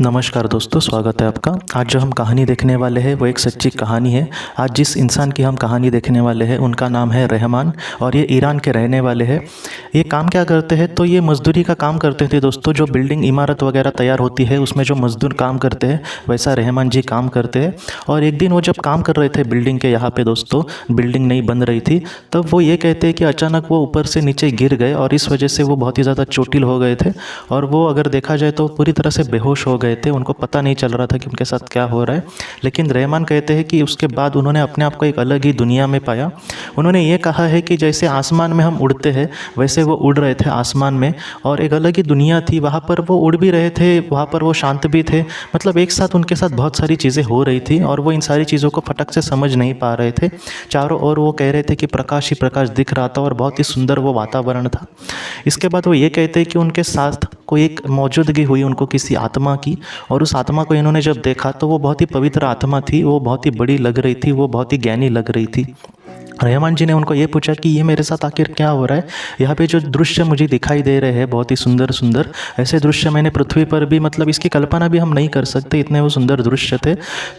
नमस्कार दोस्तों, स्वागत है आपका। आज जो हम कहानी देखने वाले हैं वो एक सच्ची कहानी है। आज जिस इंसान की हम कहानी देखने वाले हैं उनका नाम है रहमान और ये ईरान के रहने वाले हैं। ये काम क्या करते हैं तो ये मज़दूरी का काम करते थे दोस्तों। जो बिल्डिंग इमारत वगैरह तैयार होती है उसमें जो मज़दूर काम करते हैं वैसा रहमान जी काम करते हैं। और एक दिन वो जब काम कर रहे थे बिल्डिंग के यहाँ पे दोस्तों, बिल्डिंग नहीं बन रही थी, तब वो ये कहते हैं कि अचानक वो ऊपर से नीचे गिर गए और इस वजह से वो बहुत ही ज़्यादा चोटिल हो गए थे। और वो अगर देखा जाए तो पूरी तरह से बेहोश हो गए थे। उनको पता नहीं चल रहा था कि उनके साथ क्या हो रहा है। लेकिन रहमान कहते हैं कि उसके बाद उन्होंने अपने आप को एक अलग ही दुनिया में पाया। उन्होंने ये कहा है कि जैसे आसमान में हम उड़ते हैं वैसे वो उड़ रहे थे आसमान में, और एक अलग ही दुनिया थी वहाँ पर। वो उड़ भी रहे थे, वहाँ पर वो शांत भी थे। मतलब एक साथ उनके साथ बहुत सारी चीज़ें हो रही थी और वो इन सारी चीज़ों को फटक से समझ नहीं पा रहे थे। चारों ओर वो कह रहे थे कि प्रकाश ही प्रकाश दिख रहा था और बहुत ही सुंदर वो वातावरण था। इसके बाद वो ये कहते हैं कि उनके साथ कोई एक मौजूदगी हुई उनको किसी आत्मा की, और उस आत्मा को इन्होंने जब देखा तो वो बहुत ही पवित्र आत्मा थी। वो बहुत ही बड़ी लग रही थी, वो बहुत ही ज्ञानी लग रही थी। रहमान जी ने उनको ये पूछा कि ये मेरे साथ आखिर क्या हो रहा है। यहाँ पे जो दृश्य मुझे दिखाई दे रहे हैं बहुत ही सुंदर सुंदर, ऐसे दृश्य मैंने पृथ्वी पर भी, मतलब इसकी कल्पना भी हम नहीं कर सकते, इतने वो सुंदर दृश्य थे।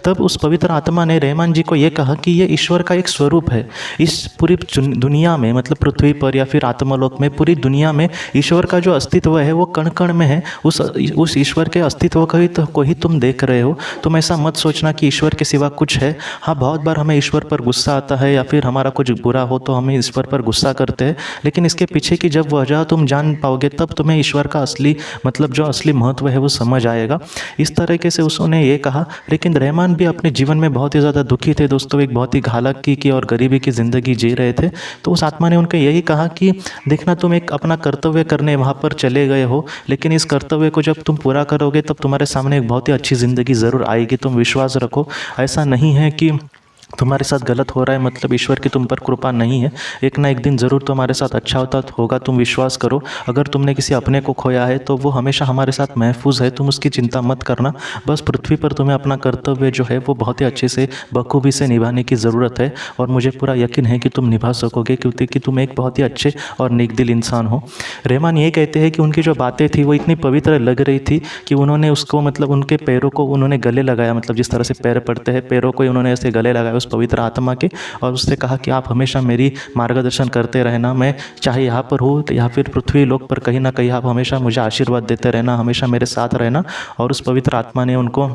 तब उस पवित्र आत्मा ने रहमान जी को ये कहा कि ये ईश्वर का एक स्वरूप है। इस पूरी दुनिया में, मतलब पृथ्वी पर या फिर आत्मलोक में, पूरी दुनिया में ईश्वर का जो अस्तित्व है वो कण कण में है। उस ईश्वर के अस्तित्व को ही तुम देख रहे हो। तुम ऐसा मत सोचना कि ईश्वर के सिवा कुछ है। हाँ, बहुत बार हमें ईश्वर पर गुस्सा आता है या फिर हमारा कुछ बुरा हो तो हमें ईश्वर पर गुस्सा करते हैं, लेकिन इसके पीछे की जब वजह तुम जान पाओगे तब तुम्हें ईश्वर का असली, मतलब जो असली महत्व है वो समझ आएगा। इस तरीके से उसने ये कहा। लेकिन रहमान भी अपने जीवन में बहुत ही ज़्यादा दुखी थे दोस्तों। एक बहुत ही हालाकी की और गरीबी की ज़िंदगी जी रहे थे। तो उस आत्मा ने उनको यही कहा कि देखना, तुम एक अपना कर्तव्य करने वहाँ पर चले गए हो, लेकिन इस कर्तव्य को जब तुम पूरा करोगे तब तुम्हारे सामने एक बहुत ही अच्छी ज़िंदगी ज़रूर आएगी। तुम विश्वास रखो। ऐसा नहीं है कि तुम्हारे साथ गलत हो रहा है, मतलब ईश्वर की तुम पर कृपा नहीं है। एक ना एक दिन ज़रूर तुम्हारे साथ अच्छा होगा, तुम विश्वास करो। अगर तुमने किसी अपने को खोया है तो वो हमेशा हमारे साथ महफूज है, तुम उसकी चिंता मत करना। बस पृथ्वी पर तुम्हें अपना कर्तव्य जो है वो बहुत ही अच्छे से बखूबी से निभाने की ज़रूरत है, और मुझे पूरा यकीन है कि तुम निभा सकोगे, क्योंकि तुम एक बहुत ही अच्छे और नेक दिल इंसान हो। रहमान ये कहते हैं कि उनकी जो बातें थी वो इतनी पवित्र लग रही थी कि उन्होंने उसको, मतलब उनके पैरों को उन्होंने गले लगाया, मतलब जिस तरह से पैर पड़ते हैं, पैरों को उन्होंने ऐसे गले लगाया उस पवित्र आत्मा के, और उससे कहा कि आप हमेशा मेरी मार्गदर्शन करते रहना। मैं चाहे यहाँ पर हूँ या फिर पृथ्वी लोक पर, कहीं ना कहीं आप हमेशा मुझे आशीर्वाद देते रहना, हमेशा मेरे साथ रहना। और उस पवित्र आत्मा ने उनको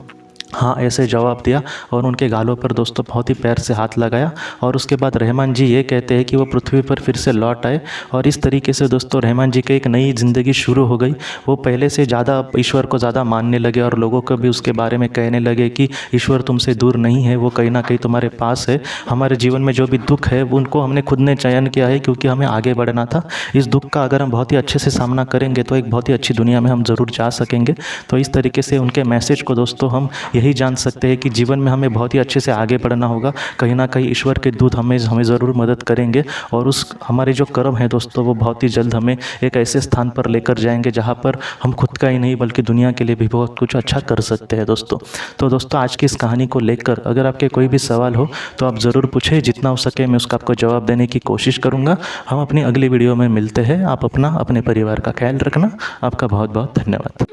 हाँ ऐसे जवाब दिया और उनके गालों पर दोस्तों बहुत ही पैर से हाथ लगाया। और उसके बाद रहमान जी ये कहते हैं कि वो पृथ्वी पर फिर से लौट आए, और इस तरीके से दोस्तों रहमान जी की एक नई ज़िंदगी शुरू हो गई। वो पहले से ज़्यादा ईश्वर को ज़्यादा मानने लगे और लोगों को भी उसके बारे में कहने लगे कि ईश्वर तुमसे दूर नहीं है, वो कहीं ना कहीं तुम्हारे पास है। हमारे जीवन में जो भी दुख है उनको हमने खुद ने चयन किया है, क्योंकि हमें आगे बढ़ना था। इस दुख का अगर हम बहुत ही अच्छे से सामना करेंगे तो एक बहुत ही अच्छी दुनिया में हम ज़रूर जा सकेंगे। तो इस तरीके से उनके मैसेज को दोस्तों हम यही जान सकते हैं कि जीवन में हमें बहुत ही अच्छे से आगे बढ़ना होगा। कहीं ना कहीं ईश्वर के दूत हमें ज़रूर मदद करेंगे, और उस हमारे जो कर्म है दोस्तों वो बहुत ही जल्द हमें एक ऐसे स्थान पर लेकर जाएंगे जहां पर हम खुद का ही नहीं बल्कि दुनिया के लिए भी बहुत कुछ अच्छा कर सकते हैं दोस्तों। तो दोस्तों आज की इस कहानी को लेकर अगर आपके कोई भी सवाल हो तो आप ज़रूर पूछें, जितना हो सके मैं उसका आपको जवाब देने की कोशिश करूँगा। हम अपनी अगली वीडियो में मिलते हैं। आप अपना, अपने परिवार का ख्याल रखना। आपका बहुत बहुत धन्यवाद।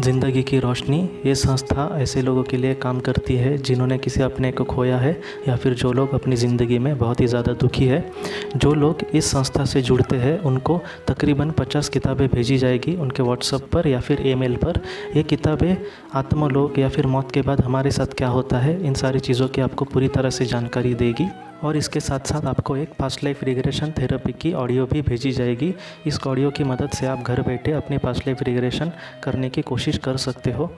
ज़िंदगी की रोशनी ये संस्था ऐसे लोगों के लिए काम करती है जिन्होंने किसी अपने को खोया है, या फिर जो लोग अपनी ज़िंदगी में बहुत ही ज़्यादा दुखी है। जो लोग इस संस्था से जुड़ते हैं उनको तकरीबन 50 किताबें भेजी जाएगी उनके व्हाट्सएप पर या फिर ईमेल पर। ये किताबें आत्मलोक या फिर मौत के बाद हमारे साथ क्या होता है, इन सारी चीज़ों की आपको पूरी तरह से जानकारी देगी। और इसके साथ साथ आपको एक पास्ट लाइफ रिग्रेशन थेरेपी की ऑडियो भी भेजी जाएगी। इस ऑडियो की मदद से आप घर बैठे अपनी पास्ट लाइफ रिग्रेशन करने की कोशिश कर सकते हो।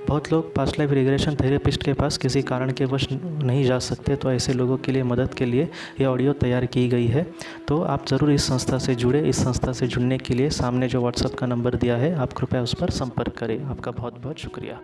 बहुत लोग पास्ट लाइफ रिग्रेशन थेरेपिस्ट के पास किसी कारण के वश नहीं जा सकते, तो ऐसे लोगों के लिए मदद के लिए ये ऑडियो तैयार की गई है। तो आप ज़रूर इस संस्था से जुड़े। इस संस्था से जुड़ने के लिए सामने जो व्हाट्सएप का नंबर दिया है आप कृपया उस पर संपर्क करें। आपका बहुत बहुत शुक्रिया।